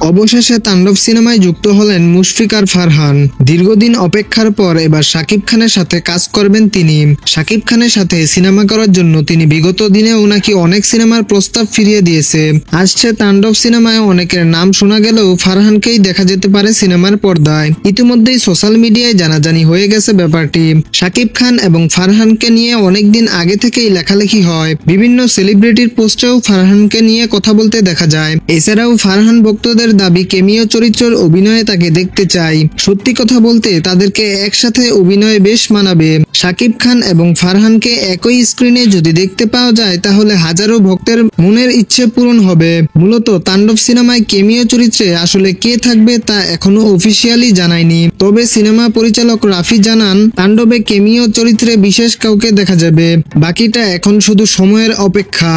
অবশেষে তাণ্ডব সিনেমায় যুক্ত হলেন মুশফিক আর ফারহান। দীর্ঘদিন অপেক্ষার পর এবার শাকিব খানের সাথে কাজ করবেন তিনি। শাকিব খানের সাথে সিনেমা করার জন্য তিনি বিগত দিনেও নাকি অনেক সিনেমার প্রস্তাব ফিরিয়ে দিয়েছে। আসছে তাণ্ডব সিনেমায় অনেকের নাম শোনা গেলেও ফারহানকেই দেখা যেতে পারে সিনেমার পর্দায়। ইতিমধ্যেই সোশ্যাল মিডিয়ায় জানাজানি হয়ে গেছে ব্যাপারটি। শাকিব খান এবং ফারহানকে নিয়ে অনেকদিন আগে থেকেই লেখালেখি হয়। বিভিন্ন সেলিব্রিটির পোস্টেও ফারহানকে নিয়ে কথা বলতে দেখা যায়। এছাড়াও ফারহান ভক্তদের দাবি কেমিও চরিত্রের অভিনয়ে তাকে দেখতে চাই। সত্যি কথা বলতে তাদেরকে একসাথে অভিনয়ে বেশ মানাবে। শাকিব খান এবং ফারহানকে একই স্ক্রিনে যদি দেখতে পাওয়া যায় তাহলে হাজারো ভক্তের মনের ইচ্ছে পূরণ হবে। মূলত তাণ্ডব সিনেমায় কেমিও চরিত্রে আসলে কে থাকবে তা এখনো অফিসিয়ালি জানায়নি। তবে সিনেমা পরিচালক রাফি জানান, তাণ্ডবে কেমিও চরিত্রে বিশেষ কাউকে দেখা যাবে। বাকিটা এখন শুধু সময়ের অপেক্ষা।